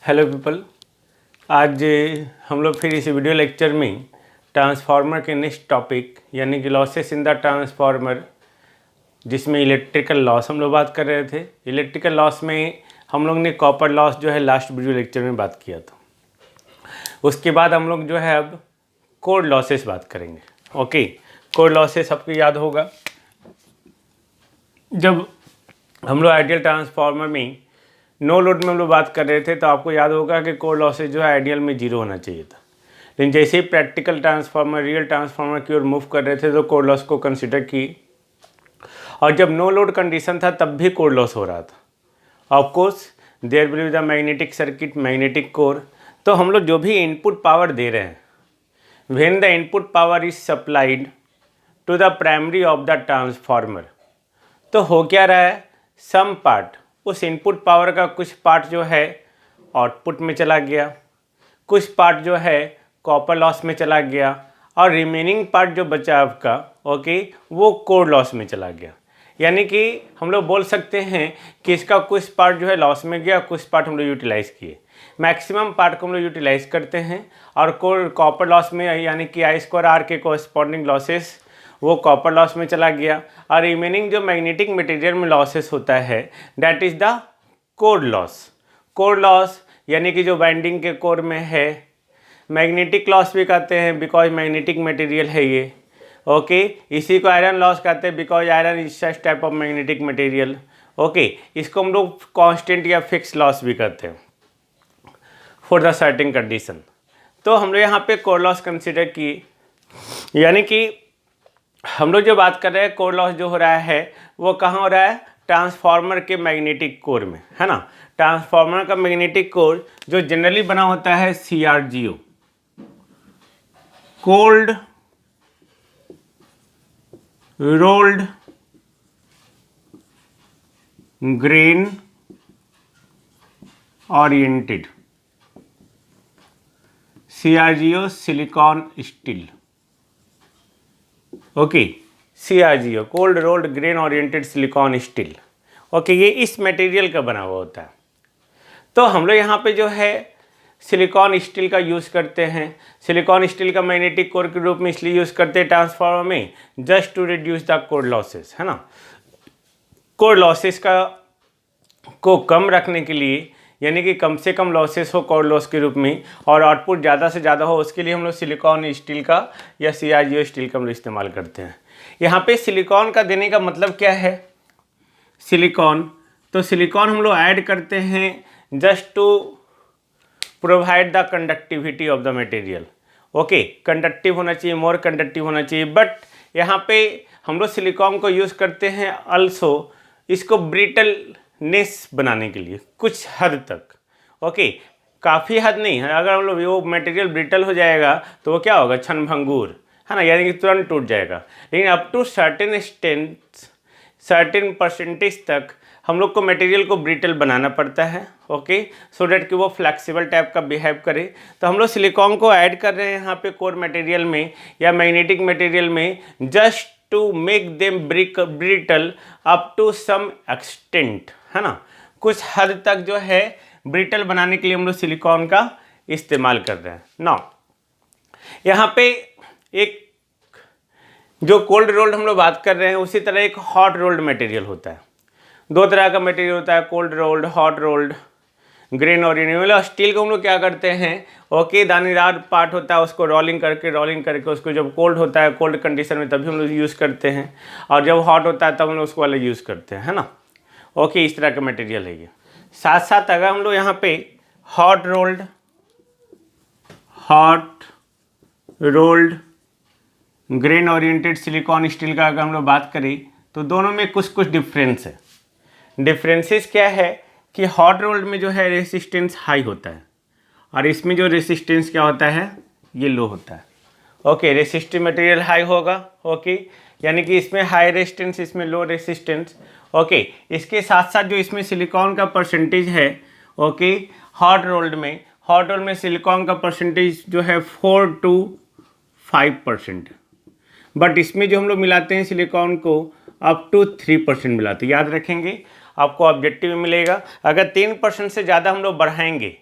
Hello people, आज हम लोग फिर इस वीडियो लेक्चर में ट्रांसफार्मर के नेक्स्ट टॉपिक यानी कि लॉसेस इन द ट्रांसफार्मर, जिसमें इलेक्ट्रिकल लॉस हम लोग बात कर रहे थे। इलेक्ट्रिकल लॉस में हम लोग ने कॉपर लॉस जो है लास्ट वीडियो लेक्चर में बात किया था। उसके बाद हम लोग जो है अब कोर लॉसेस बात करेंगे। ओके, कोर लॉसेस आपको याद होगा, जब हम लोग आइडियल ट्रांसफार्मर में नो लोड में हम लोग बात कर रहे थे तो आपको याद होगा कि कोर लॉसेस जो है आइडियल में जीरो होना चाहिए था। लेकिन जैसे ही प्रैक्टिकल ट्रांसफार्मर रियल ट्रांसफार्मर की ओर मूव कर रहे थे तो कोर लॉस को कंसिडर की, और जब नो लोड कंडीशन था तब भी कोर लॉस हो रहा था। Of course there will be the magnetic circuit, magnetic core. तो हम लोग जो भी इनपुट पावर दे रहे हैं, when the input power is supplied to the primary of the transformer, तो हो क्या रहा है, सम पार्ट, उस इनपुट पावर का कुछ पार्ट जो है आउटपुट में चला गया, कुछ पार्ट जो है कॉपर लॉस में चला गया, और रिमेनिंग पार्ट जो बचा आपका वो कोर लॉस में चला गया। यानी कि हम लोग बोल सकते हैं कि इसका कुछ पार्ट जो है लॉस में गया, कुछ पार्ट हम लोग यूटिलाइज किए। मैक्सिमम पार्ट को हम लोग यूटिलाइज करते हैं, और कॉपर लॉस में यानी कि I²R के कोरस्पॉन्डिंग लॉसेस वो कॉपर लॉस में चला गया, और रिमेनिंग जो मैग्नेटिक मटेरियल में लॉसेस होता है that is the core loss. Core loss यानी कि जो बाइंडिंग के कोर में है, मैग्नेटिक लॉस भी कहते हैं बिकॉज मैग्नेटिक मटेरियल है ये। इसी को आयरन लॉस कहते हैं because iron is such type of magnetic material. इसको हम लोग कांस्टेंट या फिक्स लॉस भी कहते हैं फॉर द सर्टेन कंडीशन। तो हम लोग यहाँ पे कोर लॉस कंसिडर किए, यानी कि हम लोग जो बात कर रहे हैं कोर लॉस जो हो रहा है वो कहाँ हो रहा है, ट्रांसफार्मर के मैग्नेटिक कोर में, है ना। ट्रांसफार्मर का मैग्नेटिक कोर जो जनरली बना होता है CRGO, cold rolled grain oriented, CRGO silicon steel. CRGO cold rolled grain oriented silicon steel. ये इस मटेरियल का बना हुआ होता है। तो हम लोग यहाँ पे जो है सिलिकॉन स्टील का यूज़ करते हैं। सिलिकॉन स्टील का मैग्नेटिक कोर के रूप में इसलिए यूज़ करते हैं ट्रांसफार्मर में, just to reduce the core losses, है ना। कोर लॉसेस को कम रखने के लिए, यानी कि कम से कम लॉसेस हो कोर लॉस के रूप में, और आउटपुट ज़्यादा से ज़्यादा हो, उसके लिए हम लोग सिलिकॉन स्टील का या CRGO स्टील का हम लोग इस्तेमाल करते हैं। यहाँ पे सिलिकॉन का देने का मतलब क्या है, सिलिकॉन, तो सिलिकॉन हम लोग ऐड करते हैं just to provide the conductivity of the material. Conductive होना चाहिए, मोर कंडक्टिव होना चाहिए। बट यहाँ पे हम लोग सिलिकॉन को यूज़ करते हैं अल्सो इसको ब्रिटलनेस बनाने के लिए कुछ हद तक। काफ़ी हद नहीं है, अगर हम लोग वो मटेरियल ब्रिटल हो जाएगा तो वो क्या होगा, क्षणभंगुर, है ना, यानी कि तुरंत टूट जाएगा। लेकिन अप टू सर्टेन परसेंटेज तक हम लोग को मटेरियल को ब्रिटल बनाना पड़ता है, सो डैट कि वो फ्लेक्सिबल टाइप का बिहेव करे। तो हम लोग सिलिकॉन को ऐड कर रहे हैं यहाँ पे कोर मटेरियल में या मैग्नेटिक मटेरियल में, just to make them brittle up to some extent, है ना। कुछ हद तक जो है ब्रिटल बनाने के लिए हम लोग सिलिकॉन का इस्तेमाल कर रहे हैं। नाउ यहाँ पे एक जो कोल्ड रोल्ड हम लोग बात कर रहे हैं, उसी तरह एक हॉट रोल्ड मटेरियल होता है। दो तरह का मटेरियल होता है, cold rolled, hot rolled, grain oriented. और स्टील को हम लोग क्या करते हैं, दानेदार पार्ट होता है उसको रोलिंग करके उसको जब कोल्ड होता है, कोल्ड कंडीशन में तभी हम लोग यूज़ करते हैं, और जब हॉट होता है तब हम लोग उसको अलग यूज़ करते हैं, है ना। इस तरह का मटेरियल है ये। साथ साथ अगर हम लोग यहाँ पे hot rolled grain oriented silicon steel का अगर हम लोग बात करें तो दोनों में कुछ डिफरेंस है। डिफरेंसेस क्या है कि हॉट रोल्ड में जो है रेसिस्टेंस हाई होता है, और इसमें जो रेसिस्टेंस क्या होता है, ये लो होता है। रेसिस्टिव मटेरियल हाई होगा, यानी कि इसमें हाई रेजिस्टेंस, इसमें लो रेसिस्टेंस। इसके साथ साथ जो इसमें सिलिकॉन का परसेंटेज है, हॉट रोल्ड में सिलिकॉन का परसेंटेज जो है 4 to 5%, बट इसमें जो हम लोग मिलाते हैं सिलिकॉन को अप टू 3% मिलाते हैं। याद रखेंगे, आपको ऑब्जेक्टिव में मिलेगा। अगर 3% से ज़्यादा हम लोग बढ़ाएंगे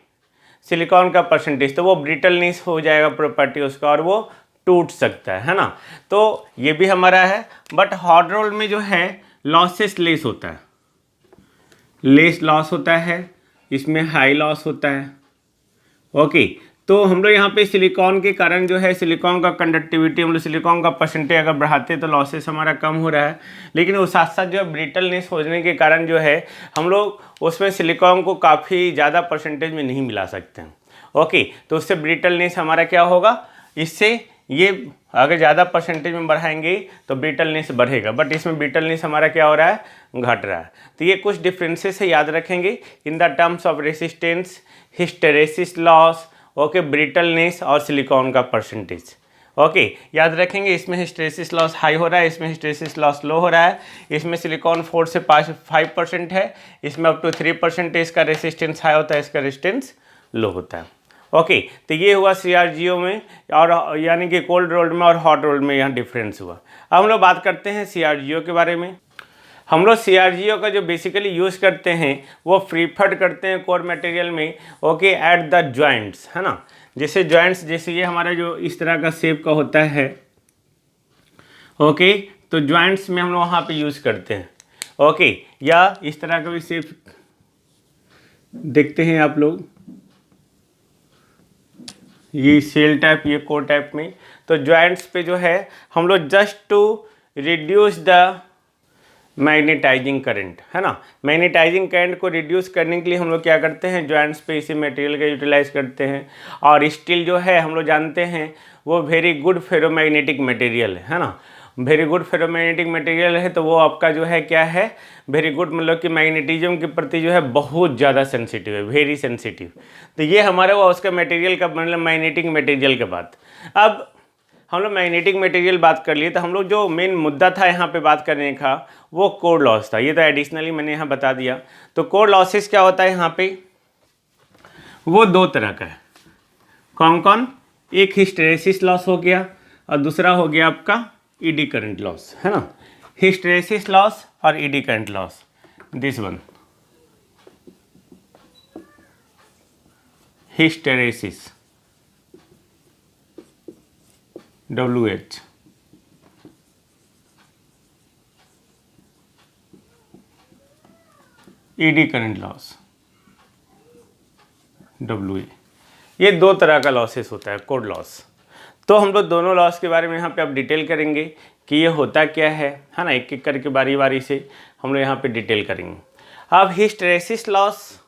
सिलिकॉन का परसेंटेज, तो वो ब्रिटलनेस हो जाएगा प्रॉपर्टी उसका और वो टूट सकता है ना। तो ये भी हमारा है। बट हॉट रोल में जो है लॉसेस लेस होता है, लेस लॉस होता है, इसमें हाई लॉस होता है। ओके, तो हम लोग यहाँ पे सिलिकॉन के कारण जो है सिलिकॉन का कंडक्टिविटी, हम लोग सिलिकॉन का परसेंटेज अगर बढ़ाते हैं तो लॉसेस हमारा कम हो रहा है, लेकिन वो साथ साथ जो है ब्रिटलनेस होने के कारण जो है हम लोग उसमें सिलिकॉन को काफ़ी ज़्यादा परसेंटेज में नहीं मिला सकते हैं। ओके, तो उससे ब्रिटलनेस हमारा क्या होगा, इससे ये अगर ज़्यादा परसेंटेज में बढ़ाएंगे तो ब्रिटलनेस बढ़ेगा, बट इसमें ब्रिटलनेस हमारा क्या हो रहा है, घट रहा है। तो ये कुछ डिफरेंसेस है, याद रखेंगे in the terms of resistance, hysteresis loss, okay, brittleness और सिलिकॉन का परसेंटेज। ओके, याद रखेंगे इसमें हिस्टेरेसिस लॉस हाई हो रहा है, इसमें हिस्टेरेसिस लॉस लो हो रहा है। इसमें सिलिकॉन 4 से 5% है, इसमें अप टू 3% इसका रेसिस्टेंस हाई होता है, इसका रेसिस्टेंस लो होता है। ओके, तो ये हुआ CRGO में, और यानी कि कोल्ड रोल्ड में और हॉट रोल्ड में यहाँ डिफरेंस हुआ। अब हम लोग बात करते हैं CRGO के बारे में। हम लोग CRGO का जो बेसिकली यूज़ करते हैं वो प्रीफर्ड करते हैं कोर मटेरियल में, ओके, एट द जॉइंट्स, है ना। जैसे जॉइंट्स, जैसे ये हमारा जो इस तरह का शेप का होता है, ओके, तो जॉइंट्स में हम लोग वहाँ पे यूज़ करते हैं। ओके, या इस तरह का भी शेप देखते हैं आप लोग, ये सेल टाइप, ये कोर टाइप में। तो जॉइंट्स पे जो है हम लोग just to reduce the magnetising current, है ना, मैग्नेटाइजिंग करंट को रिड्यूस करने के लिए हम लोग क्या करते हैं, जॉइंट्स पे इसी मटेरियल का यूटिलाइज करते हैं। और स्टील जो है हम लोग जानते हैं वो वेरी गुड फेरोमैग्नेटिक मटेरियल है ना, वेरी गुड फेरोमैग्नेटिक मटेरियल है, तो वो आपका जो है क्या है, वेरी गुड, मतलब कि मैग्नेटिज्म के प्रति जो है बहुत ज़्यादा सेंसिटिव है, वेरी सेंसिटिव। तो ये हमारा वो उसका मटेरियल का मतलब मैग्नेटिक मटेरियल के बाद। अब हम लोग मैग्नेटिक मटेरियल बात कर लिए, तो हम लोग जो मेन मुद्दा था यहाँ पे बात करने का वो कोर लॉस था, ये तो एडिशनली मैंने यहाँ बता दिया। तो कोर लॉसेस क्या होता है यहाँ पे, वो 2 तरह का है। कौन कौन, एक हिस्टेरेसिस लॉस हो गया और दूसरा हो गया आपका ईडी करंट लॉस, है ना। हिस्टेरेसिस लॉस और eddy current loss, this one, hysteresis, WH, ED current loss, WA। ये 2 तरह का लॉसेस होता है कोर लॉस। तो हम लोग दोनों लॉस के बारे में यहाँ पे अब डिटेल करेंगे कि ये होता क्या है ना, एक एक करके बारी बारी से हम लोग यहाँ पे डिटेल करेंगे। अब हिस्टेरेसिस लॉस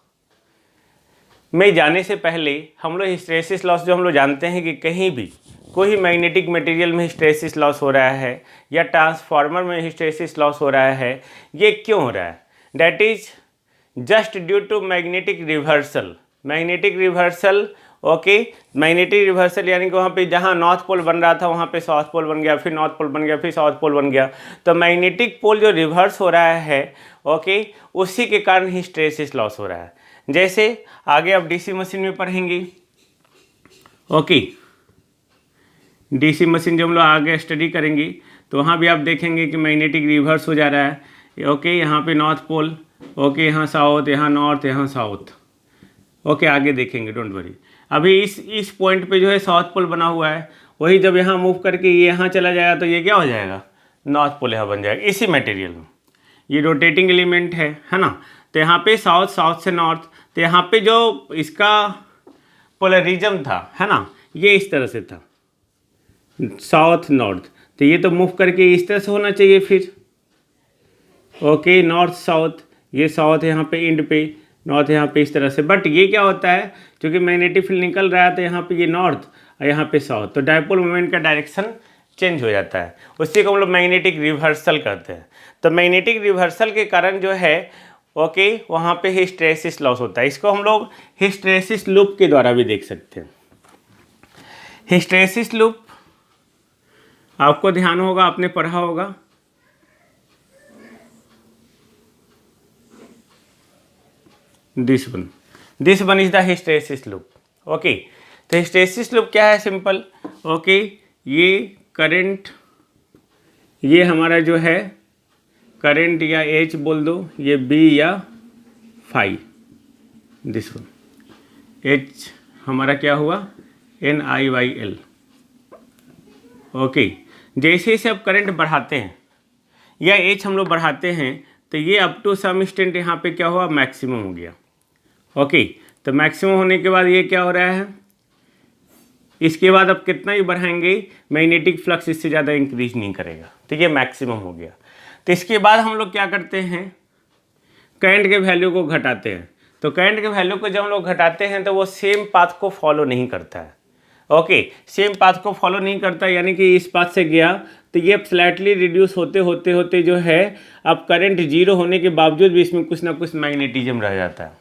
में जाने से पहले हम लोग हिस्टेरेसिस लॉस जो हम लोग जानते हैं कि कहीं भी कोई मैग्नेटिक मटेरियल में हिस्टेरेसिस लॉस हो रहा है या ट्रांसफार्मर में हिस्टेरेसिस लॉस हो रहा है, ये क्यों हो रहा है, that is just due to magnetic reversal. Magnetic reversal, okay, magnetic reversal यानी कि वहाँ पे जहाँ नॉर्थ पोल बन रहा था वहाँ पे साउथ पोल बन गया, फिर नॉर्थ पोल बन गया, फिर साउथ पोल बन गया। तो मैग्नेटिक पोल जो रिवर्स हो रहा है, ओके, उसी के कारण हिस्टेरेसिस लॉस हो रहा है। जैसे आगे आप DC मशीन में पढ़ेंगे, ओके, DC मशीन जो हम लोग आगे स्टडी करेंगे तो वहाँ भी आप देखेंगे कि मैग्नेटिक रिवर्स हो जा रहा है। ओके, यहाँ पे नॉर्थ पोल, ओके, यहाँ साउथ, यहाँ नॉर्थ, यहाँ साउथ, ओके, आगे देखेंगे, डोंट वरी। अभी इस पॉइंट पे जो है साउथ पोल बना हुआ है, वही जब यहाँ मूव करके ये यहाँ चला जाएगा तो ये क्या हो जाएगा, नॉर्थ पोल यहाँ बन जाएगा। इसी मटेरियल में ये रोटेटिंग एलिमेंट है ना। तो यहाँ पे साउथ, साउथ से नॉर्थ, तो यहाँ पे जो इसका पोलरिज्म था, है ना, ये इस तरह से था, साउथ नॉर्थ। तो ये तो मूव करके इस तरह से होना चाहिए फिर, ओके, नॉर्थ साउथ, ये साउथ यहाँ पे एंड पे, नॉर्थ यहाँ पे इस तरह से। बट ये क्या होता है, क्योंकि मैग्नेटिक फील्ड निकल रहा है तो यहाँ पे ये नॉर्थ और यहाँ पे साउथ, तो डायपोल मोमेंट का डायरेक्शन चेंज हो जाता है, उसी को हम लोग मैग्नेटिक रिवर्सल कहते हैं। तो मैग्नेटिक रिवर्सल के कारण जो है, ओके, वहाँ पे हिस्टेरेसिस लॉस होता है। इसको हम लोग हिस्टेरेसिस लूप के द्वारा भी देख सकते हैं। हिस्टेरेसिस लूप आपको ध्यान होगा, आपने पढ़ा होगा, this one is the hysteresis loop. Okay, तो हिस्टेरेसिस लूप क्या है, सिंपल, ओके, ये करंट, ये हमारा जो है करंट या H बोल दो, ये B या फाई, दिस वन H हमारा क्या हुआ, NiYL। ओके, जैसे जैसे अब करंट बढ़ाते हैं या एच हम लोग बढ़ाते हैं तो ये अप टू सम एक्सटेंट यहाँ पे क्या हुआ, मैक्सिमम हो गया। ओके, तो मैक्सिमम होने के बाद ये क्या हो रहा है, इसके बाद अब कितना ही बढ़ाएंगे मैग्नेटिक फ्लक्स इससे ज़्यादा इंक्रीज नहीं करेगा, तो ये मैक्सिमम हो गया। तो इसके बाद हम लोग क्या करते हैं, करंट के वैल्यू को घटाते हैं। तो करंट के वैल्यू को जब हम लोग घटाते हैं तो वो सेम पाथ को फॉलो नहीं करता है। ओके, सेम पाथ को फॉलो नहीं करता, यानी कि इस पाथ से गया तो ये स्लाइटली रिड्यूस होते होते होते जो है अब करंट जीरो होने के बावजूद भी इसमें कुछ ना कुछ मैग्नेटिज्म रह जाता है।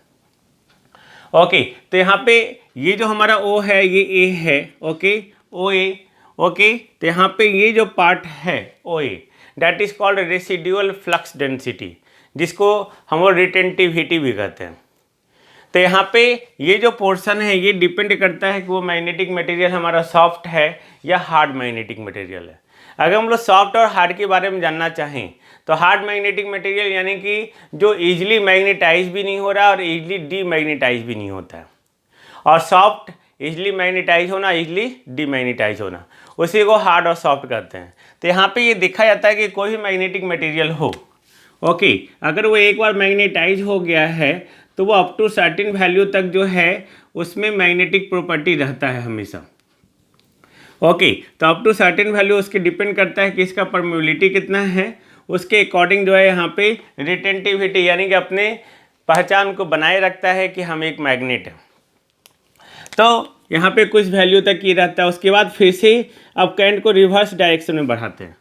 ओके, तो यहाँ पे ये जो हमारा O है ये A है। Okay, OA। ओके, तो यहाँ पे ये जो पार्ट है OA that is called residual flux density, जिसको हम लोग रिटेंटिविटी भी कहते हैं। तो यहाँ पे ये जो पोर्शन है ये डिपेंड करता है कि वो मैग्नेटिक मटेरियल हमारा सॉफ्ट है या हार्ड मैग्नेटिक मटेरियल है। अगर हम लोग सॉफ्ट और हार्ड के बारे में जानना चाहें तो हार्ड मैग्नेटिक मटेरियल यानी कि जो ईजिली मैग्नेटाइज भी नहीं हो रहा और ईजिली डीमैग्नेटाइज भी नहीं होता है, और सॉफ्ट ईजिली मैग्नेटाइज होना, ईजिली डीमैग्नेटाइज होना, उसी को हार्ड और सॉफ्ट कहते हैं। तो यहाँ पे ये देखा जाता है कि कोई भी मैग्नेटिक मटेरियल हो, ओके, अगर वो एक बार मैग्नेटाइज हो गया है तो वो अप टू सर्टेन वैल्यू तक जो है उसमें मैग्नेटिक प्रॉपर्टी रहता है हमेशा। ओके, तो अप टू सर्टेन वैल्यू उसके डिपेंड करता है कि इसका परमेबिलिटी कितना है, उसके अकॉर्डिंग जो है यहाँ पे रिटेंटिविटी यानी कि अपने पहचान को बनाए रखता है कि हम एक मैग्नेट है। तो यहाँ पे कुछ वैल्यू तक ही रहता है, उसके बाद फिर से अब करंट को रिवर्स डायरेक्शन में बढ़ाते हैं।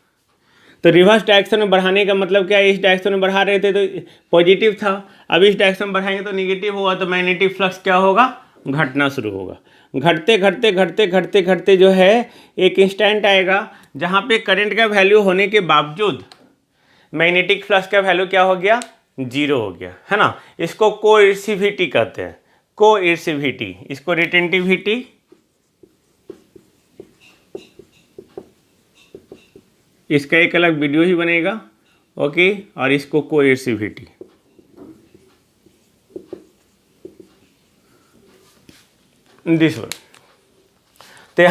तो रिवर्स डायरेक्शन में बढ़ाने का मतलब क्या है, इस डायरेक्शन में बढ़ा रहे थे तो पॉजिटिव था, अब इस डायरेक्शन में बढ़ाएंगे तो नेगेटिव होगा, तो मैग्नेटिक फ्लक्स क्या होगा, घटना शुरू होगा। घटते घटते घटते घटते घटते जो है एक इंस्टेंट आएगा जहाँ पे करंट का वैल्यू होने के बावजूद मैग्नेटिक फ्लक्स का वैल्यू क्या हो गया, जीरो हो गया, है ना। इसको कोइर्सिविटी कहते हैं, कोइर्सिविटी, इसको रिटेंटिविटी, इसका एक अलग वीडियो ही बनेगा। ओके, और इसको कोइर्सिविटी। This one. तो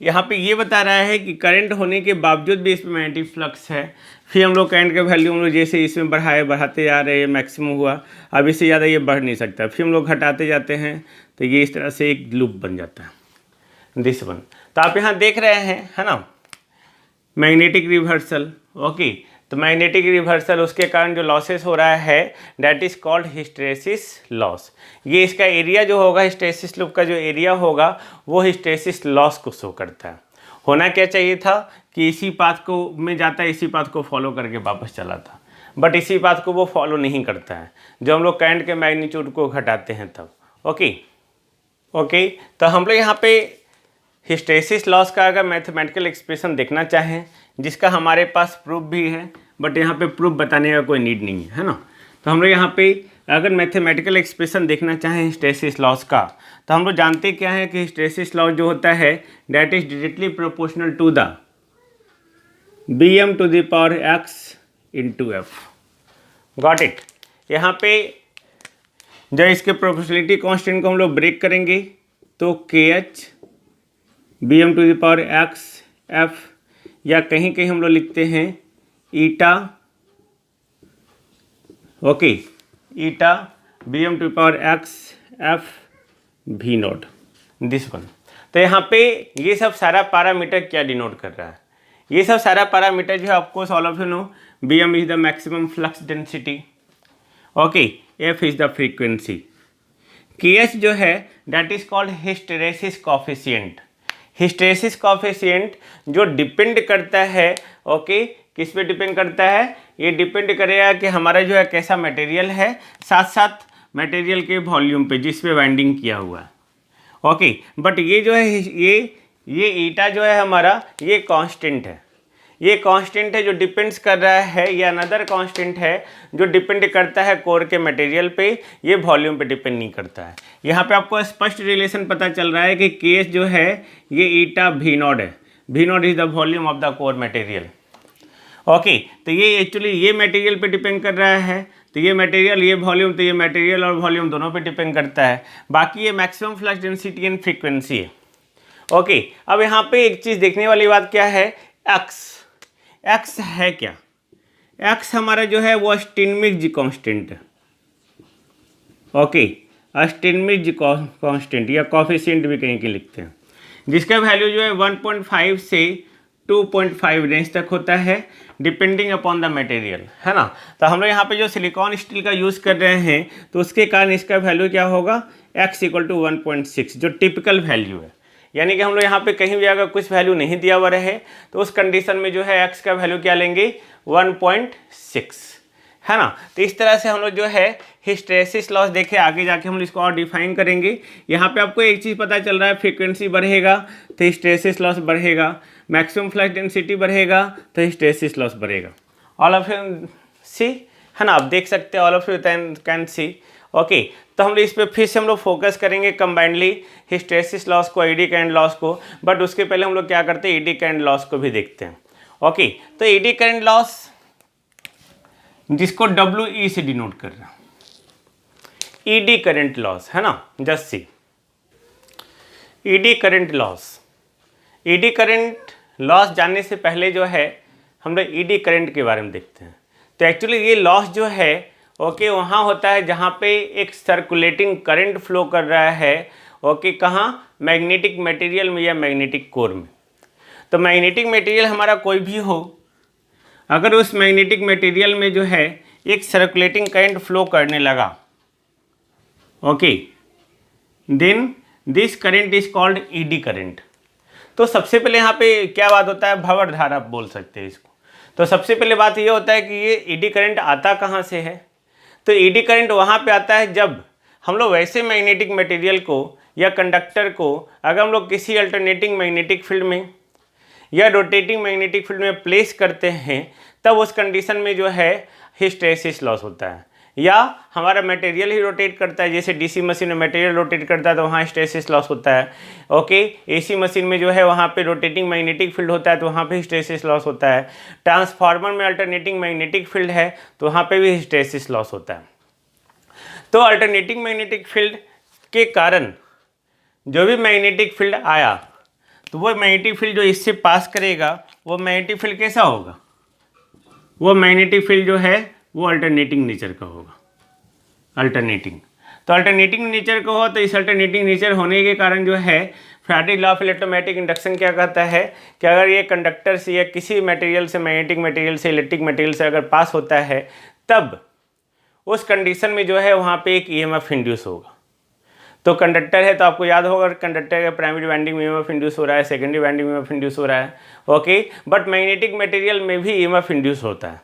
यहाँ पे ये बता रहा है कि करंट होने के बावजूद भी इसमें मैग्नेटिक फ्लक्स है। फिर हम लोग करंट का वैल्यू हम लोग जैसे इसमें बढ़ाते जा रहे हैं, मैक्सिमम हुआ, अब इससे ज़्यादा ये बढ़ नहीं सकता, फिर हम लोग घटाते जाते हैं तो ये इस तरह से एक लूप बन जाता है। This one. तो आप यहाँ देख रहे हैं, है ना, मैग्नेटिक रिवर्सल। ओके, तो मैग्नेटिक रिवर्सल उसके कारण जो लॉसेस हो रहा है that is called hysteresis loss. ये इसका एरिया जो होगा, हिस्टेरेसिस लूप का जो एरिया होगा वो हिस्टेरेसिस लॉस को शो करता है। होना क्या चाहिए था कि इसी पाथ को में जाता है, इसी पाथ को फॉलो करके वापस चला था, बट इसी पाथ को वो फॉलो नहीं करता है जब हम लोग करंट के मैग्नीट्यूड को घटाते हैं तब। ओके, तो हम लोग यहाँ पे हिस्टेरेसिस लॉस का अगर मैथमेटिकल एक्सप्रेशन देखना चाहें, जिसका हमारे पास प्रूफ भी है, बट यहाँ पे प्रूफ बताने का कोई नीड नहीं है ना। तो हम लोग यहाँ पे अगर मैथमेटिकल एक्सप्रेशन देखना चाहें हिस्टेरेसिस लॉस का, तो हम लोग जानते क्या है कि हिस्टेरेसिस लॉस जो होता है that is directly proportional to the Bm to the power x into F. Got it. यहाँ पे जब इसके प्रोपोर्शनलिटी कांस्टेंट को हम लोग ब्रेक करेंगे तो KH Bm to the power x f, या कहीं कहीं हम लोग लिखते हैं eta, okay, eta Bm to the power x f v naught, this one. तो यहाँ पे ये सब सारा पैरामीटर क्या डिनोट कर रहा है, ये सब सारा पैरामीटर जो है आपको all of you know, Bm is the maximum flux density, okay, f is the frequency, KH जो है that is called hysteresis coefficient. Hysteresis coefficient जो डिपेंड करता है, ओके, किस पे डिपेंड करता है, ये डिपेंड करेगा कि हमारा जो है कैसा मटेरियल है, साथ साथ मटेरियल के वॉल्यूम पे जिस पे बाइंडिंग किया हुआ है। ओके, बट ये जो है ये ईटा जो है हमारा, ये कांस्टेंट है, ये कांस्टेंट है जो डिपेंड्स कर रहा है, ये अनदर कांस्टेंट है जो डिपेंड करता है कोर के मटेरियल पे, ये वॉल्यूम पे डिपेंड नहीं करता है। यहाँ पे आपको स्पष्ट रिलेशन पता चल रहा है कि केस जो है ये ईटा भी नॉट है, भी not is the volume of the core material. Okay, तो ये एक्चुअली ये मटेरियल पे डिपेंड कर रहा है, तो ये मटेरियल, ये वॉल्यूम, तो ये मटेरियल और वॉल्यूम दोनों पे डिपेंड करता है। बाकी ये maximum flux density and frequency है। ओके, अब यहाँ पे एक चीज़ देखने वाली बात क्या है, एक्स है क्या? एक्स हमारा जो है वो स्टीनमिक जी कांस्टेंट है। ओके, स्टीनमिक जी कांस्टेंट या कोफिशिएंट भी कहीं के लिखते हैं, जिसका वैल्यू जो है 1.5 से 2.5 रेंज तक होता है डिपेंडिंग अपॉन द मटेरियल, है ना। तो हम लोग यहाँ पे जो सिलिकॉन स्टील का यूज़ कर रहे हैं तो उसके कारण इसका वैल्यू क्या होगा, x = 1.6, जो टिपिकल वैल्यू है। यानी कि हम लोग यहाँ पे कहीं भी अगर कुछ वैल्यू नहीं दिया हुआ रहे तो उस कंडीशन में जो है x का वैल्यू क्या लेंगे, 1.6, है ना। तो इस तरह से हम लोग जो है हिस्टैरिसीस लॉस देखे, आगे जाके हम लोग इसको और डिफाइन करेंगे। यहाँ पे आपको एक चीज़ पता चल रहा है, फ्रीक्वेंसी बढ़ेगा तो हिस्टैरिसीस लॉस बढ़ेगा, मैक्सिमम फ्लक्स डेंसिटी बढ़ेगा तो हिस्टैरिसीस लॉस बढ़ेगा। ऑल ऑफ यू सी, है ना, आप देख सकते हैं, all of you can see. Okay, तो हम लोग इस पर फिर से हम लोग फोकस करेंगे कंबाइंडली हिस्टैरिसीस लॉस को, एडी करंट लॉस को, बट उसके पहले हम लोग क्या करते हैं, एडी करंट लॉस को भी देखते हैं। ओके, तो एडी करंट लॉस जिसको WE से डिनोट कर रहा है, ईडी करंट लॉस, है ना, just see ED current loss. ED current loss जानने से पहले जो है हम लोग ईडी करंट के बारे में देखते हैं। तो एक्चुअली ये लॉस जो है ओके वहाँ होता है जहाँ पे एक सर्कुलेटिंग करंट फ्लो कर रहा है, ओके, कहाँ, मैग्नेटिक मटेरियल में या मैग्नेटिक कोर में। तो मैग्नेटिक मटेरियल हमारा कोई भी हो, अगर उस मैग्नेटिक मटेरियल में जो है एक सर्कुलेटिंग करंट फ्लो करने लगा, okay, then this current is called eddy current. तो सबसे पहले यहाँ पे क्या बात होता है, भंवर धारा आप बोल सकते हैं इसको। तो सबसे पहले बात ये होता है कि ये ईडी करंट आता कहाँ से है। तो ईडी करंट वहाँ पे आता है जब हम लोग वैसे मैग्नेटिक मटेरियल को या कंडक्टर को अगर हम लोग किसी अल्टरनेटिंग मैग्नेटिक फील्ड में या रोटेटिंग मैग्नेटिक फील्ड में प्लेस करते हैं, तब उस कंडीशन में जो है हिस्टैरिसीस लॉस होता है। या हमारा मटेरियल ही रोटेट करता है, जैसे डीसी मशीन में मटेरियल रोटेट करता है तो वहाँ हिस्टैरिसीस लॉस होता है। ओके, एसी मशीन में जो है वहाँ पे रोटेटिंग मैग्नेटिक फील्ड होता है तो वहाँ पे हिस्टैरिसीस लॉस होता है। ट्रांसफार्मर में अल्टरनेटिंग मैग्नेटिक फील्ड है तो वहाँ पे भी हिस्टैरिसीस लॉस होता है। तो अल्टरनेटिंग मैग्नेटिक फील्ड के कारण जो भी मैग्नेटिक फील्ड आया तो वो मैग्नेटिक फील्ड जो इससे पास करेगा वो मैग्नेटिक फील्ड कैसा होगा, वो मैग्नेटिक फील्ड जो है वो अल्टरनेटिंग नेचर का होगा, अल्टरनेटिंग। तो अल्टरनेटिंग नेचर का हो तो इस अल्टरनेटिंग नेचर होने के कारण जो है Faraday law of electromagnetic induction क्या कहता है कि अगर ये कंडक्टर से या किसी मटेरियल से, मैग्नेटिक मटेरियल से, इलेक्ट्रिक मटेरियल से अगर पास होता है तब उस कंडीशन में जो है वहाँ पे एक EMF इंड्यूस होगा। तो कंडक्टर है तो आपको याद होगा कंडक्टर का प्राइमरी वाइंडिंग में EMF इंड्यूस हो रहा है, सेकेंडरी वाइंडिंग में EMF इंड्यूस हो रहा है। ओके, बट मैग्नेटिक मटेरियल में भी EMF इंड्यूस होता है।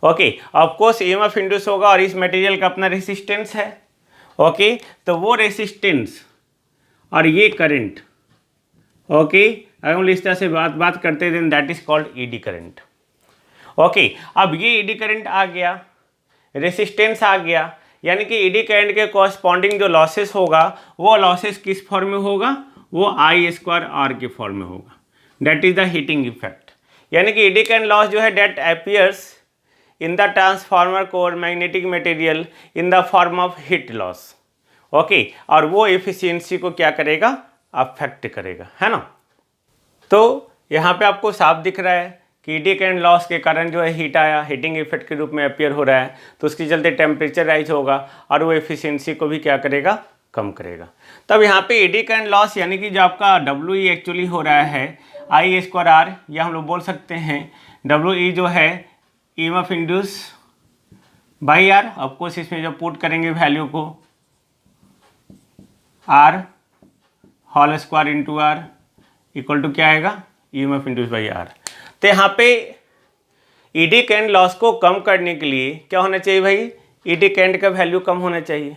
ओके, ऑफकोर्स EMF इंड्यूस होगा और इस मटेरियल का अपना रेसिस्टेंस है। ओके, तो वो रेसिस्टेंस और ये करंट, ओके, अगर हम इस तरह से बात करते हैं that is called eddy current. Okay, अब ये ईडी करंट आ गया, रेसिस्टेंस आ गया, यानी कि ईडी करंट के कॉरस्पॉन्डिंग जो लॉसेस होगा वो लॉसेस किस फॉर्म में होगा, वो I² के फॉर्म में होगा। That is the heating effect. यानी कि ईडी करंट लॉस जो है that appears in the transformer core magnetic material in the form of heat loss. Okay, और वो एफिशिएंसी को क्या करेगा, अफेक्ट करेगा, है ना। तो यहाँ पे आपको साफ दिख रहा है कि ईडी करंट लॉस के कारण जो है हीट आया, हीटिंग इफेक्ट के रूप में अपीयर हो रहा है, तो उसके चलते टेम्परेचर राइज होगा और वो एफिशिएंसी को भी क्या करेगा, कम करेगा। तब यहाँ पे ईडी करंट लॉस यानी कि जो आपका WE एक्चुअली हो रहा है I² या हम लोग बोल सकते हैं WE जो है EMF induce by R। Of course इसमें जब पुट करेंगे वैल्यू को R² × R इक्वल टू क्या आएगा, EMF इंड्यूस बाई R। तो यहाँ पे ईडी करंट लॉस को कम करने के लिए क्या होना चाहिए भाई, ईडी करंट का वैल्यू कम होना चाहिए।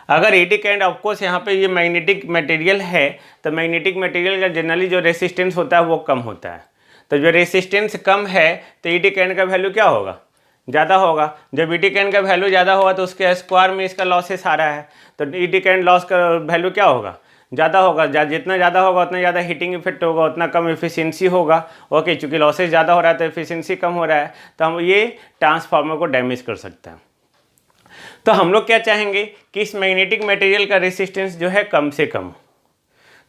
अगर ईडी करंट ऑफकोर्स यहाँ पे ये मैग्नेटिक मटेरियल है तो मैग्नेटिक मटेरियल का जनरली जो रेसिस्टेंस होता है वो कम होता है। तो जो रेसिस्टेंस कम है तो ईडी करंट का वैल्यू क्या होगा, ज़्यादा होगा। जब ईडी करंट का वैल्यू ज़्यादा होगा तो उसके स्क्वायर में इसका लॉसेस आ रहा है, तो ईडी करंट लॉस का वैल्यू क्या होगा, ज़्यादा होगा, जितना ज़्यादा होगा उतना ज़्यादा हीटिंग इफेक्ट होगा, उतना कम एफिशिएंसी होगा। ओके, चूँकि लॉसेज ज़्यादा हो रहा है तो एफिशिएंसी कम हो रहा है, तो हम ये ट्रांसफार्मर को डैमेज कर सकते हैं। तो हम लोग क्या चाहेंगे कि इस मैग्नेटिक मटेरियल का रेसिस्टेंस जो है कम से कम।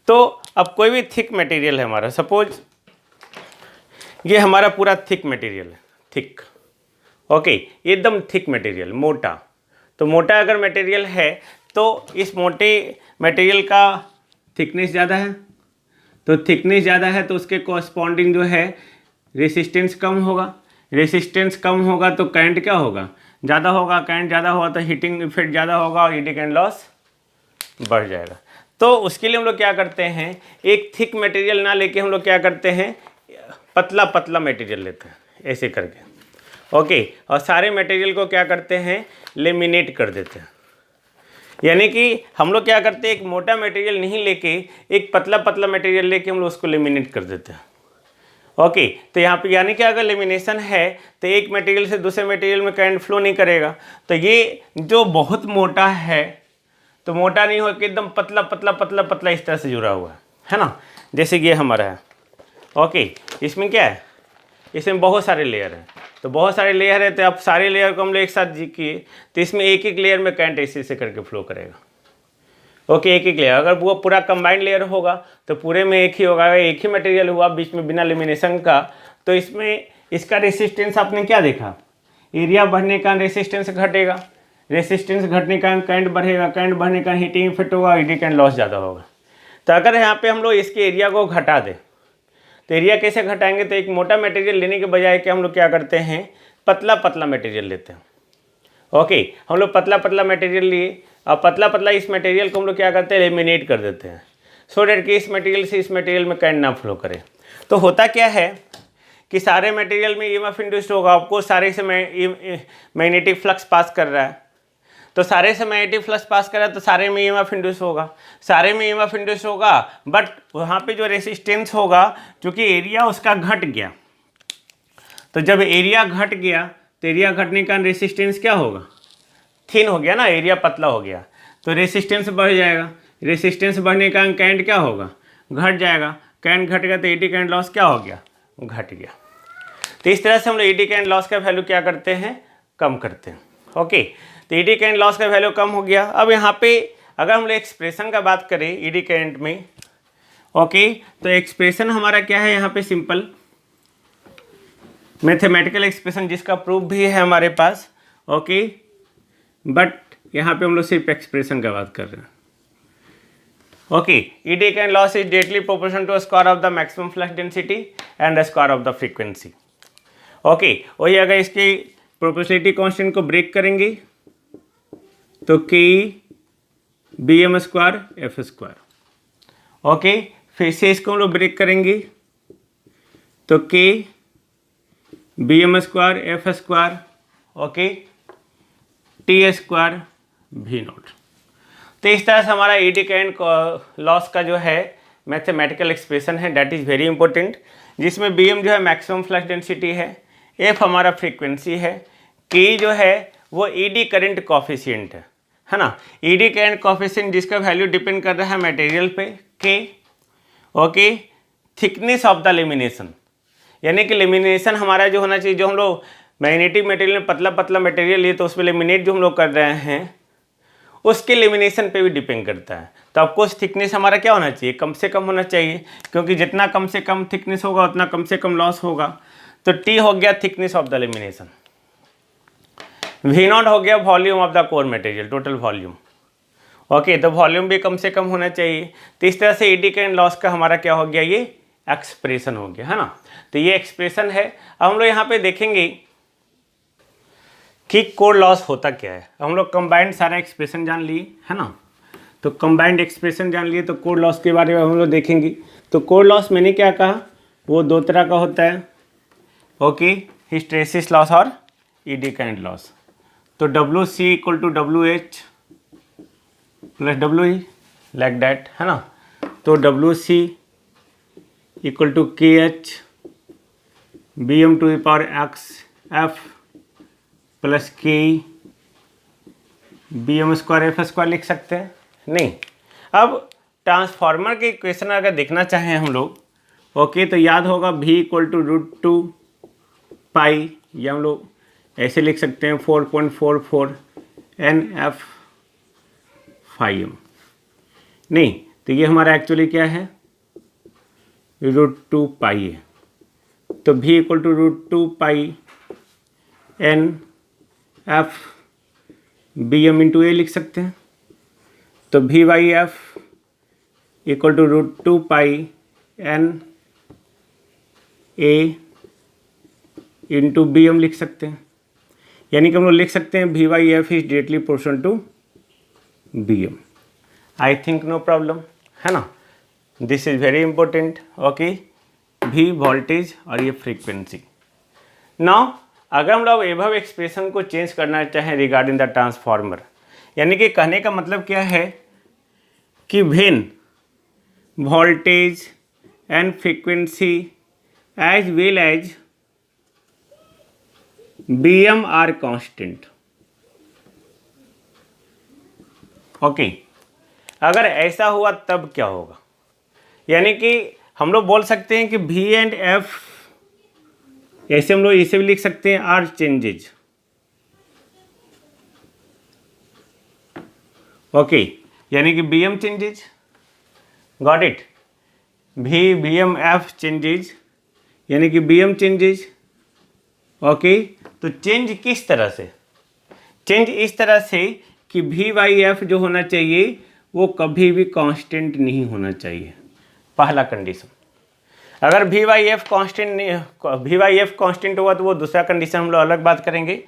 तो अब कोई भी थिक मटेरियल है हमारा, सपोज ये हमारा पूरा थिक मटेरियल है, थिक, ओके, एकदम थिक मटेरियल, मोटा। तो मोटा अगर मटेरियल है तो इस मोटे मटेरियल का थिकनेस ज़्यादा है, तो थिकनेस ज़्यादा है तो उसके कॉरस्पॉन्डिंग जो है रेसिस्टेंस कम होगा। रेसिस्टेंस कम होगा तो करंट क्या होगा, ज़्यादा होगा। करंट ज़्यादा होगा तो हीटिंग इफेक्ट ज़्यादा होगा और ईडी करंट लॉस बढ़ जाएगा। तो उसके लिए हम लोग क्या करते हैं, एक थिक मटेरियल ना लेके हम लोग क्या करते हैं, पतला पतला मटेरियल लेते हैं ऐसे करके, ओके, और सारे मटेरियल को क्या करते हैं, लेमिनेट कर देते हैं। यानी कि हम लोग क्या करते हैं, एक मोटा मटेरियल नहीं लेके एक पतला पतला मटेरियल लेके हम लोग उसको लेमिनेट कर देते हैं। ओके, तो यहाँ पे यानी कि अगर लेमिनेशन है तो एक मटेरियल से दूसरे मटेरियल में करंट फ्लो नहीं करेगा। तो ये जो बहुत मोटा है तो मोटा नहीं हो कि एकदम पतला पतला पतला पतला इस तरह से जुड़ा हुआ है ना, जैसे कि ये हमारा है। ओके, इसमें क्या है, इसमें बहुत सारे लेयर हैं, तो बहुत सारे लेयर है, तो आप सारे लेयर को हम लोग एक साथ किए तो इसमें एक एक लेयर में करंट ऐसे करके फ्लो करेगा। ओके, एक एक लेयर, अगर वो पूरा कंबाइंड लेयर होगा तो पूरे में एक ही होगा। अगर एक ही मटेरियल हुआ बीच में बिना लेमिनेशन का, तो इसमें इसका रेसिस्टेंस आपने क्या देखा, एरिया बढ़ने का रेसिस्टेंस घटेगा, रेसिस्टेंस घटने का करंट बढ़ेगा, करंट बढ़ने का हीटिंग इफेक्ट होगा, ईडी करंट लॉस ज़्यादा होगा। तो अगर यहाँ पे हम लोग इसके एरिया को घटा दें, तो एरिया कैसे घटाएंगे, तो एक मोटा मटेरियल लेने के बजाय कि हम लोग क्या करते हैं, पतला पतला मटेरियल लेते हैं। ओके, हम लोग पतला पतला मटेरियल लिए और पतला पतला इस मटेरियल को हम लोग क्या करते हैं, लेमिनेट कर देते हैं, सो डेट कि इस मटेरियल से इस मटेरियल में करंट ना फ्लो करे। तो होता क्या है कि सारे मटेरियल में ईएमएफ इंड्यूस्ड होगा, आपको सारे से मैग्नेटिक फ्लक्स पास कर रहा है, तो सारे से मैग्नेटिक फ्लक्स पास कर रहा है तो सारे में ईएमएफ इंड्यूस होगा, सारे में ईएमएफ इंड्यूस होगा, बट वहाँ पे जो रेसिस्टेंस होगा, क्योंकि एरिया उसका घट गया, तो जब एरिया घट गया तो एरिया घटने का रेसिस्टेंस क्या होगा, थिन हो गया ना, एरिया पतला हो गया तो रेसिस्टेंस बढ़ जाएगा। रेसिस्टेंस बढ़ने का करंट क्या होगा, घट जाएगा। करंट घटेगा तो ईडी करंट लॉस क्या हो गया, घट गया। तो इस तरह से हम लोग ईडी करंट लॉस का वैल्यू क्या करते हैं, कम करते हैं। ओके, तो ईडी करंट लॉस का वैल्यू कम हो गया। अब यहाँ पे अगर हम लोग एक्सप्रेशन का बात करें ईडी करंट में, ओके, तो एक्सप्रेशन हमारा क्या है, यहाँ पे सिंपल मैथमेटिकल एक्सप्रेशन जिसका प्रूफ भी है हमारे पास। ओके, बट यहाँ पे हम लोग सिर्फ एक्सप्रेशन का बात कर रहे हैं। Okay, eddy current loss is directly proportional to square of the maximum flux density and the square of the frequency. Okay, वही अगर इसकी प्रोपोर्शनलिटी कांस्टेंट को ब्रेक करेंगे तो K B M square F square. Okay, फिर से इसको हम लोग ब्रेक करेंगे तो K B M square F square, okay, T square भी नॉट। तो इस तरह से हमारा ईडी करंट लॉस का जो है मैथमेटिकल एक्सप्रेशन है, दैट इज़ वेरी इंपॉर्टेंट, जिसमें बी एम जो है मैक्सिमम फ्लक्स डेंसिटी है, एफ हमारा फ्रीक्वेंसी है, के जो है वो ईडी करंट कॉफिशिएंट है ना। ईडी करंट कॉफिशिएंट जिसका वैल्यू डिपेंड कर रहा है मटेरियल पे, के। Okay, thickness of the lamination, यानी कि लेमिनेशन हमारा जो होना चाहिए, जो हम लोग मैग्नेटिक मटेरियल में पतला पतला मटेरियल लिए तो उसमें लेमिनेट जो हम लोग कर रहे हैं उसके लेमिनेशन पे भी डिपेंड करता है। तो आपको थिकनेस हमारा क्या होना चाहिए, कम से कम होना चाहिए, क्योंकि जितना कम से कम थिकनेस होगा उतना कम से कम लॉस होगा। तो टी हो गया thickness of the lamination, V naught हो गया volume of the core material, total volume. Okay, तो वॉल्यूम भी कम से कम होना चाहिए। तो इस तरह से ईडी करंट लॉस का हमारा क्या हो गया, ये एक्सप्रेशन हो गया, है ना। तो ये एक्सप्रेशन है। अब हम लोग यहाँ पे देखेंगे कि कोर लॉस होता क्या है। हम लोग कंबाइंड सारा एक्सप्रेशन जान लिए, है ना। तो कंबाइंड एक्सप्रेशन जान लिए तो कोर लॉस के बारे में हम लोग देखेंगे। तो कोर लॉस मैंने क्या कहा, वो दो तरह का होता है, ओके, हिस्टैरिसीस लॉस और ईडी करंट लॉस। तो W C equal to W H plus W E, like that, है ना। तो W C equal to K H B M to the power X F plus K B M square F square लिख सकते हैं, नहीं। अब transformer के equation अगर देखना चाहें हम लोग, ओके, तो याद होगा v इक्वल टू √2 पाई, या हम लोग ऐसे लिख सकते हैं 4.44 NF φm। नहीं, तो ये हमारा एक्चुअली क्या है, √2 पाई है। तो v equal to √2 pi NF BM into A लिख सकते हैं। तो V/F equal to √2 pi NA into BM लिख सकते हैं। यानी कि हम लोग लिख सकते हैं V/F is directly proportional to BM। I think no problem है ना। This is very important. Okay, V voltage और ये फ्रीक्वेंसी। नाउ अगर हम लोग एबव एक्सप्रेशन को चेंज करना चाहें रिगार्डिंग द ट्रांसफार्मर, यानी कि कहने का मतलब क्या है कि when voltage and frequency as well as BM are constant. Okay, अगर ऐसा हुआ तब क्या होगा, यानी कि हम लोग बोल सकते हैं कि V एंड F, ऐसे हम लोग इसे भी लिख सकते हैं, आर चेंजेज। ओके, यानी कि BM changes, got it, V BM F changes, यानी कि BM चेंजेज। ओके, तो चेंज किस तरह से, चेंज इस तरह से कि V/F जो होना चाहिए वो कभी भी कांस्टेंट नहीं होना चाहिए, पहला कंडीशन। अगर V/F कांस्टेंट हुआ तो वो दूसरा कंडीशन हम लोग अलग बात करेंगे,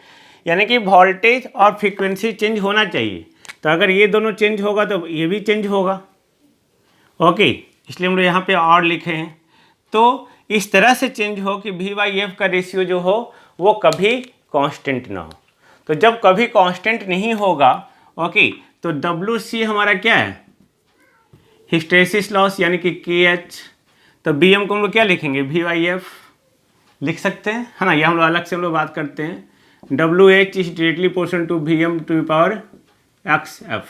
यानी कि वोल्टेज और फ्रीक्वेंसी चेंज होना चाहिए। तो अगर ये दोनों चेंज होगा तो ये भी चेंज होगा। ओके, इसलिए हम लोग यहाँ पे और लिखे हैं। तो इस तरह से चेंज हो कि V/F का रेशियो जो हो वो कभी कांस्टेंट ना हो। तो जब कभी कांस्टेंट नहीं होगा, ओके, तो WC हमारा क्या है, हिस्टैरिसीस लॉस, यानी कि KH। तो BM को हम लोग क्या लिखेंगे, V/F लिख सकते हैं, है ना। ये हम लोग अलग से हम लोग बात करते हैं। WH is directly proportional to VM to the power XF।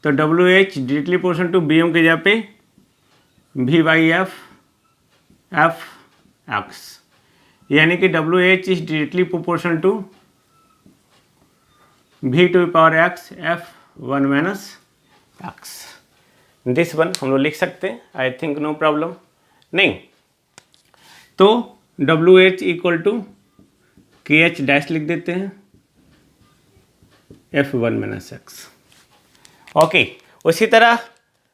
तो WH directly proportional to BM के जगह पे V/F FX, यानी कि WH is directly proportional to V to the power X F1 minus X। This one हम लोग लिख सकते हैं, आई थिंक नो प्रॉब्लम। नहीं, तो WH equal to KH dash लिख देते हैं F1 माइनस X। ओके, उसी तरह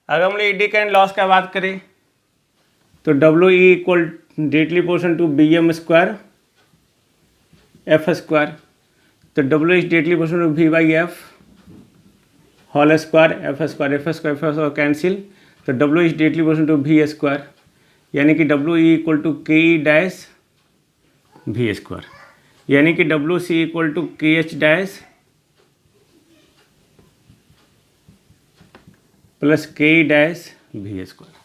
अगर हम लोग एडी करंट लॉस का बात करें तो WE equal directly proportional to BM square F square. तो WH directly proportional to V/F whole square F square cancel. तो WH directly proportional to V square, यानी कि WE equal to KE dash V square, यानी कि WC equal to KH dash plus KE dash V square.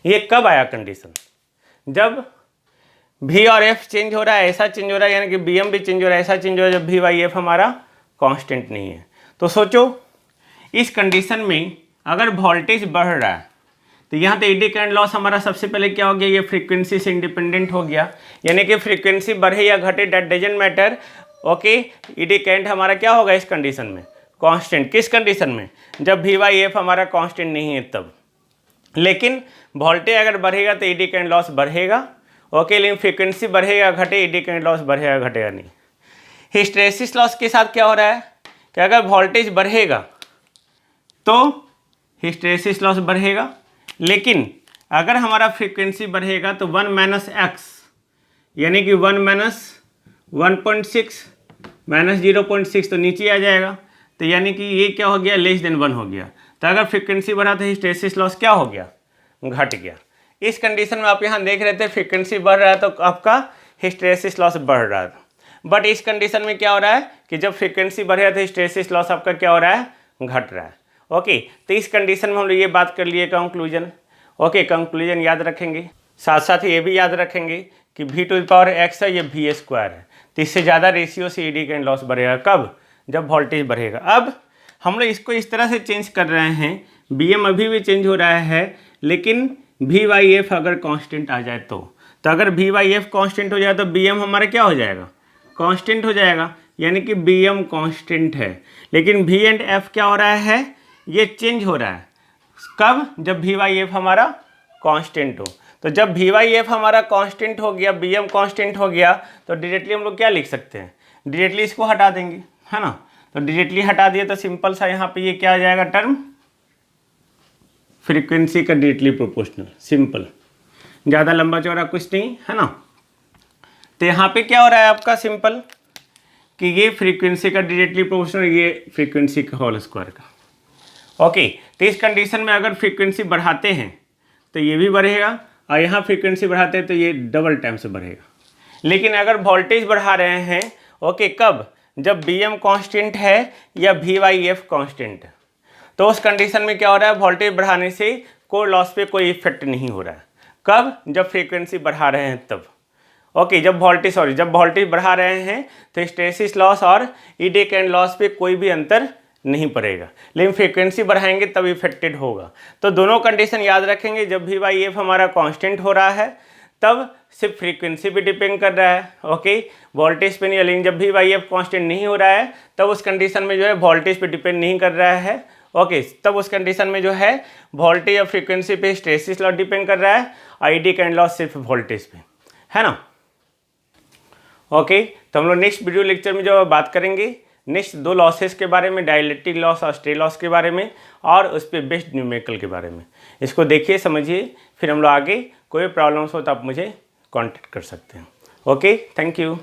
ये कब आया condition, जब V और F चेंज हो रहा है, ऐसा चेंज हो रहा है, यानी कि BM भी चेंज हो रहा है, ऐसा चेंज हो रहा है जब V/F हमारा कांस्टेंट नहीं है। तो सोचो इस कंडीशन में अगर वोल्टेज बढ़ रहा है तो यहाँ तो एडी करंट लॉस हमारा सबसे पहले क्या हो गया, ये फ्रीक्वेंसी से इंडिपेंडेंट हो गया, यानी कि फ्रीक्वेंसी बढ़े या घटे that doesn't matter. Okay, eddy current हमारा क्या होगा इस कंडीशन में, कांस्टेंट। किस कंडीशन में, जब V/F हमारा कांस्टेंट नहीं है तब। लेकिन वोल्टेज अगर बढ़ेगा तो एडी करंट लॉस बढ़ेगा। ओके, लेकिन फ्रीक्वेंसी बढ़ेगा घटे, एडी करंट लॉस बढ़ेगा घटेगा नहीं। हिस्टैरिसीस लॉस के साथ क्या हो रहा है कि अगर वोल्टेज बढ़ेगा तो हिस्टैरिसीस लॉस बढ़ेगा, लेकिन अगर हमारा फ्रीक्वेंसी बढ़ेगा तो 1 माइनस एक्स, यानी कि 1 माइनस 1.6 माइनस 0.6 तो नीचे आ जाएगा। तो यानी कि ये क्या हो गया, लेस देन 1 हो गया। तो अगर फ्रीक्वेंसी बढ़ा तो हिस्टैरिसीस लॉस क्या हो गया, घट गया। इस कंडीशन में आप यहाँ देख रहे थे फ्रीक्वेंसी बढ़ रहा है तो आपका हिस्टैरिसीस लॉस बढ़ रहा था। बट इस कंडीशन में क्या हो रहा है कि जब फ्रीक्वेंसी बढ़ेगा तो हिस्टैरिसीस लॉस आपका क्या हो रहा है, घट रहा है। ओके, तो इस कंडीशन में हम लोग ये बात कर लिए कंक्लूजन। ओके, कंक्लूजन याद रखेंगे, साथ साथ ये भी याद रखेंगे कि V to the power X है, ये V स्क्वायर है। तो इससे ज़्यादा रेशियो से एडी करंट लॉस बढ़ेगा, कब, जब वोल्टेज बढ़ेगा। अब हम लोग इसको इस तरह से चेंज कर रहे हैं बी एम अभी भी चेंज हो रहा है, लेकिन वी वाई एफ अगर कांस्टेंट आ जाए तो अगर वी वाई एफ कांस्टेंट हो जाए तो बी एम हमारा क्या हो जाएगा, कांस्टेंट हो जाएगा, यानी कि बी एम कांस्टेंट है। लेकिन वी एंड एफ क्या हो रहा है, ये चेंज हो रहा है। कब, जब वी वाई एफ हमारा कांस्टेंट हो। तो जब वी वाई एफ हमारा कांस्टेंट हो गया, बी एम कांस्टेंट हो गया, तो डायरेक्टली हम लोग क्या लिख सकते हैं, डायरेक्टली इसको हटा देंगे, है ना। तो डायरेक्टली हटा दिए तो सिंपल सा यहाँ पे ये क्या आ जाएगा टर्म, फ्रीक्वेंसी का डायरेक्टली प्रोपोर्शनल, सिंपल, ज़्यादा लंबा चौड़ा कुछ नहीं, है ना। तो यहाँ पे क्या हो रहा है आपका सिंपल कि ये फ्रीक्वेंसी का डायरेक्टली प्रोपोर्शनल, ये फ्रीक्वेंसी का होल स्क्वायर का। ओके, तो इस कंडीशन में अगर फ्रीक्वेंसी बढ़ाते हैं तो ये भी बढ़ेगा, और यहाँ फ्रीक्वेंसी बढ़ाते हैं तो ये डबल टाइम से बढ़ेगा। लेकिन अगर वोल्टेज बढ़ा रहे हैं, ओके, कब, जब बी एम कॉन्स्टेंट है या वी वाई एफ कॉन्स्टेंट है, तो उस कंडीशन में क्या हो रहा है, वोल्टेज बढ़ाने से कोर लॉस पे कोई इफेक्ट नहीं हो रहा है। कब, जब फ्रीक्वेंसी बढ़ा रहे हैं तब। ओके, जब वोल्टेज बढ़ा रहे हैं तो हिस्टैरिसीस लॉस और ईडी कैन लॉस पे कोई भी अंतर नहीं पड़ेगा, लेकिन फ्रीक्वेंसी बढ़ाएंगे तब इफेक्टेड होगा। तो दोनों कंडीशन याद रखेंगे, जब वी वाई एफ हमारा कांस्टेंट हो रहा है तब सिर्फ फ्रीक्वेंसी पे डिपेंड कर रहा है, ओके, वोल्टेज पे नहीं। लेकिन जब वी वाई एफ कांस्टेंट नहीं हो रहा है तब उस कंडीशन में जो है वोल्टेज पे डिपेंड नहीं कर रहा है, ओके, तब उस कंडीशन में जो है वोल्टेज या फ्रीक्वेंसी पे हिस्टैरिसीस लॉस डिपेंड कर रहा है, ईडी कैन लॉस सिर्फ वोल्टेज पे, है ना। ओके, तो हम लोग नेक्स्ट वीडियो लेक्चर में जो बात करेंगे नेक्स्ट 2 लॉसेस के बारे में, डाइलेक्ट्रिक लॉस और स्ट्रे लॉस के बारे में, और उस पर बेस्ड न्यूमेरिकल के बारे में। इसको देखिए, समझिए, फिर हम लोग आगे कोई प्रॉब्लम्स हो तो आप मुझे कांटेक्ट कर सकते हैं। Okay, thank you.